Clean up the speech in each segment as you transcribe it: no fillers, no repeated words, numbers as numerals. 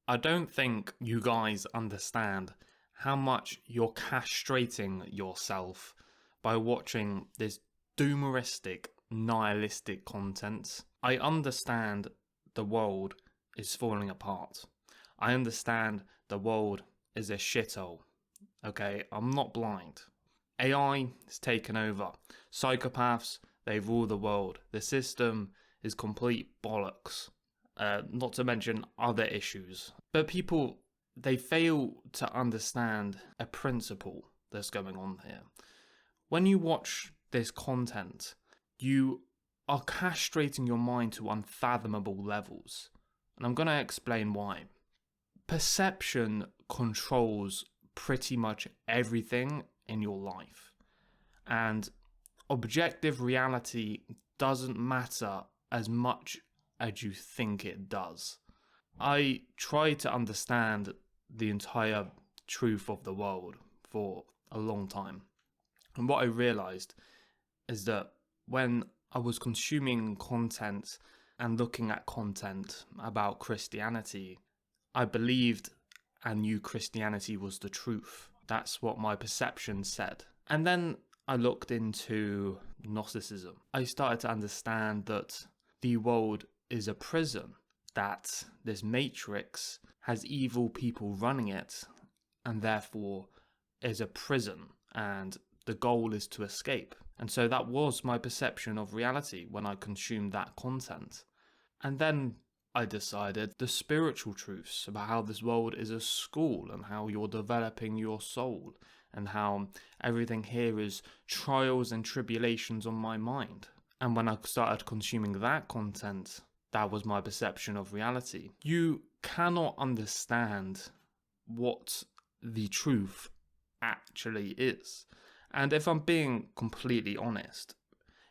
I don't think you guys understand how much you're castrating yourself by watching this doomeristic, nihilistic content. I understand the world is falling apart. I understand the world is a shithole. Okay, I'm not blind. AI is taken over. Psychopaths, they rule the world. The system is complete bollocks. Not to mention other issues. But people, they fail to understand a principle that's going on here. When you watch this content, you are castrating your mind to unfathomable levels. And I'm going to explain why. Perception controls pretty much everything in your life. And objective reality doesn't matter as much as you think it does. I tried to understand the entire truth of the world for a long time. And what I realized is that when I was consuming content and looking at content about Christianity, I believed and knew Christianity was the truth. That's what my perception said. And then I looked into Gnosticism. I started to understand that the world is a prison, that this matrix has evil people running it, and therefore is a prison, and the goal is to escape. And so that was my perception of reality when I consumed that content. And then I decided the spiritual truths about how this world is a school and how you're developing your soul and how everything here is trials and tribulations on my mind. And when I started consuming that content, that was my perception of reality. You cannot understand what the truth actually is. And if I'm being completely honest,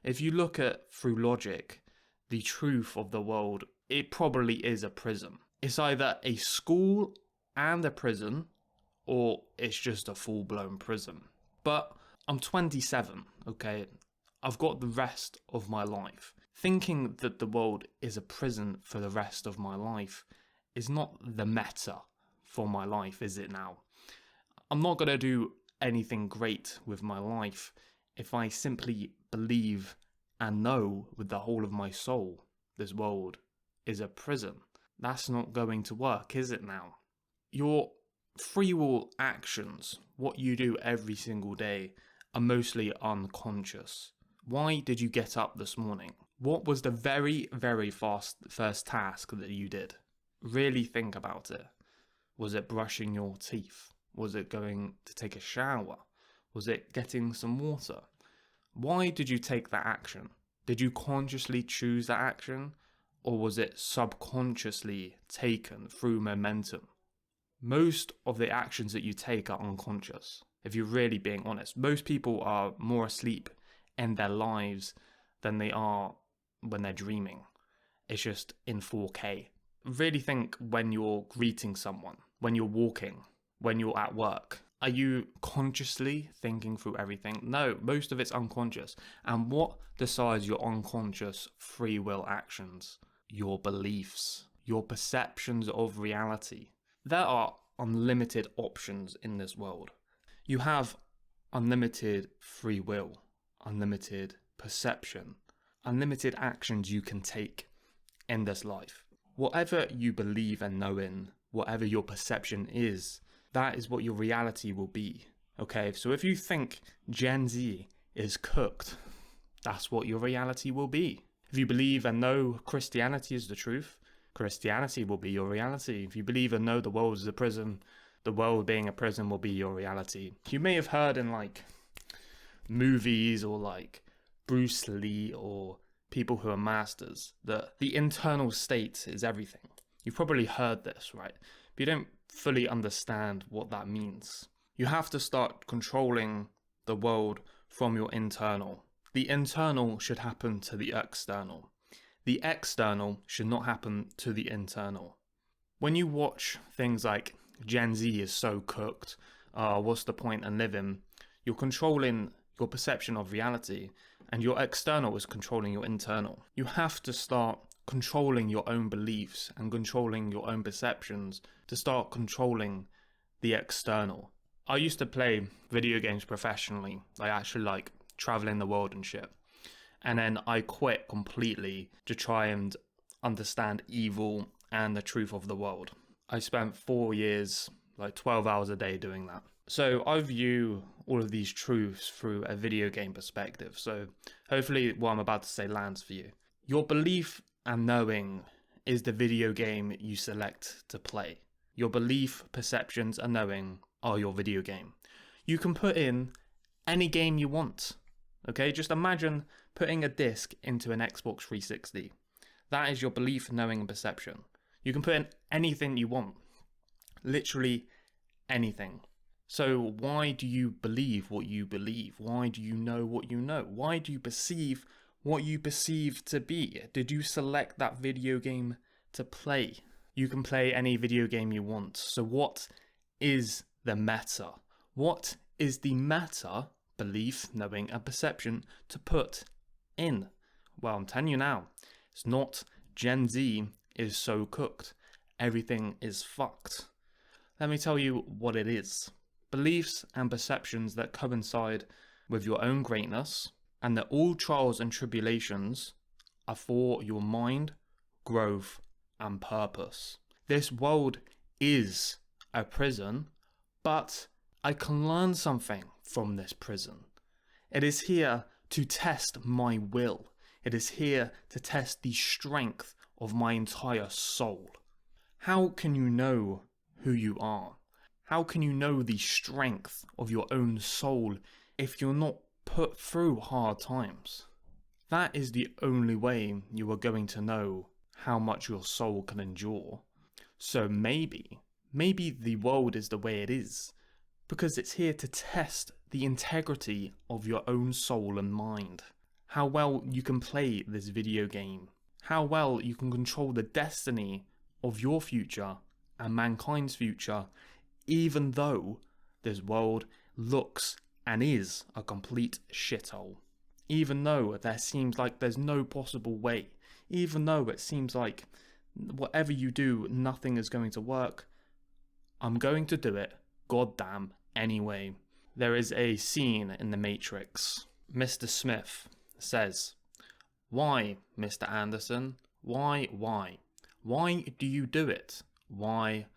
if you look at through logic, the truth of the world, it probably is a prison. It's either a school and a prison, or it's just a full-blown prison. But I'm 27, okay? I've got the rest of my life. Thinking that the world is a prison for the rest of my life is not the meta for my life, is it now? I'm not going to do anything great with my life if I simply believe and know with the whole of my soul this world is a prison. That's not going to work, is it now? Your free will actions, what you do every single day, are mostly unconscious. Why did you get up this morning? What was the very first task that you did? Really think about it. Was it brushing your teeth? Was it going to take a shower? Was it getting some water? Why did you take that action? Did you consciously choose that action? Or was it subconsciously taken through momentum? Most of the actions that you take are unconscious, if you're really being honest. Most people are more asleep in their lives than they are when they're dreaming. It's just in 4K. Really think when you're greeting someone, when you're walking, when you're at work. Are you consciously thinking through everything? No, most of it's unconscious. And what decides your unconscious free will actions? Your beliefs, your perceptions of reality. There are unlimited options in this world. You have unlimited free will, unlimited perception, unlimited actions you can take in this life. Whatever you believe and know in, whatever your perception is, that is what your reality will be. Okay, so if you think Gen Z is cooked, that's what your reality will be. If you believe and know Christianity is the truth, Christianity will be your reality. If you believe and know the world is a prison, the world being a prison will be your reality. You may have heard in like movies or like Bruce Lee or people who are masters that the internal state is everything. You've probably heard this, right? But you don't fully understand what that means. You have to start controlling the world from your internal. The internal should happen to the external. The external should not happen to the internal. When you watch things like Gen Z is so cooked, what's the point in living? You're controlling your perception of reality, and your external is controlling your internal. You have to start controlling your own beliefs and controlling your own perceptions to start controlling the external. I used to play video games professionally, like actually like traveling the world and shit. And then I quit completely to try and understand evil and the truth of the world. I spent 4 years, like 12 hours a day doing that. So I view all of these truths through a video game perspective. So hopefully what I'm about to say lands for you. Your belief and knowing is the video game you select to play. Your belief, perceptions, and knowing are your video game. You can put in any game you want. Okay, just imagine putting a disc into an Xbox 360. That is your belief, knowing, and perception. You can put in anything you want. Literally anything. So why do you believe what you believe? Why do you know what you know? Why do you perceive what you perceive to be? Did you select that video game to play? You can play any video game you want. So what is the meta? What is the meta belief, knowing, and perception to put in? Well, I'm telling you now, it's not Gen Z is so cooked. Everything is fucked. Let me tell you what it is. Beliefs and perceptions that coincide with your own greatness, and that all trials and tribulations are for your mind, growth, and purpose. This world is a prison, but I can learn something from this prison. It is here to test my will. It is here to test the strength of my entire soul. How can you know who you are? How can you know the strength of your own soul if you're not put through hard times? That is the only way you are going to know how much your soul can endure. So maybe the world is the way it is because it's here to test the integrity of your own soul and mind. How well you can play this video game. How well you can control the destiny of your future and mankind's future, even though this world looks and is a complete shithole. Even though there seems like there's no possible way. Even though it seems like whatever you do, nothing is going to work. I'm going to do it, goddamn, anyway. There is a scene in The Matrix. Mr. Smith says, "Why, Mr. Anderson? Why? Why do you do it? Why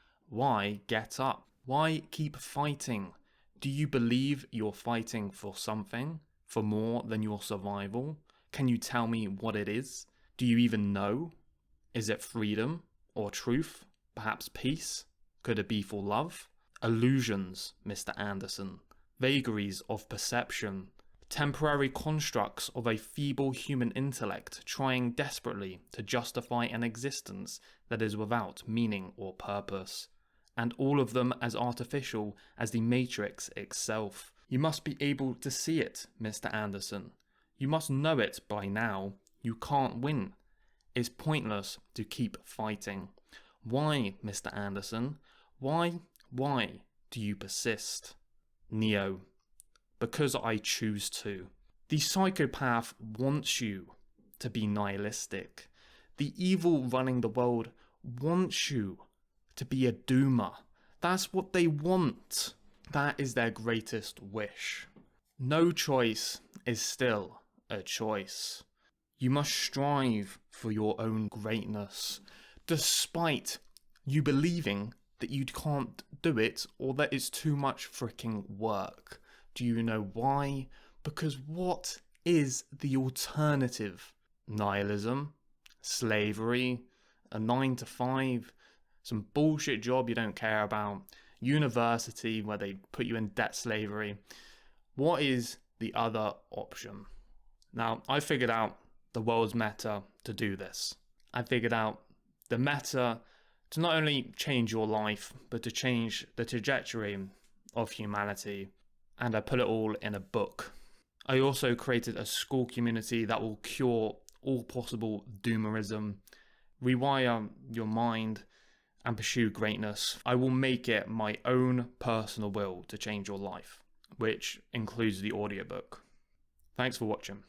get up? Why keep fighting? Do you believe you're fighting for something? For more than your survival? Can you tell me what it is? Do you even know? Is it freedom or truth? Perhaps peace? Could it be for love? Illusions, Mr. Anderson. Vagaries of perception. Temporary constructs of a feeble human intellect trying desperately to justify an existence that is without meaning or purpose. And all of them as artificial as the Matrix itself. You must be able to see it, Mr. Anderson. You must know it by now. You can't win. It's pointless to keep fighting. Why, Mr. Anderson? Why do you persist? Neo. Because I choose to. The psychopath wants you to be nihilistic. The evil running the world wants you to be a doomer. That's what they want. That is their greatest wish. No choice is still a choice. You must strive for your own greatness, despite you believing that you can't do it or that it's too much freaking work. Do you know why? Because what is the alternative? Nihilism, slavery, a 9-to-5, some bullshit job you don't care about, university where they put you in debt slavery. What is the other option? Now, I figured out the world's meta to do this. I figured out the meta to not only change your life, but to change the trajectory of humanity. And I put it all in a book. I also created a school community that will cure all possible doomerism, rewire your mind, and pursue greatness. I will make it my own personal will to change your life, which includes the audiobook. Thanks for watching.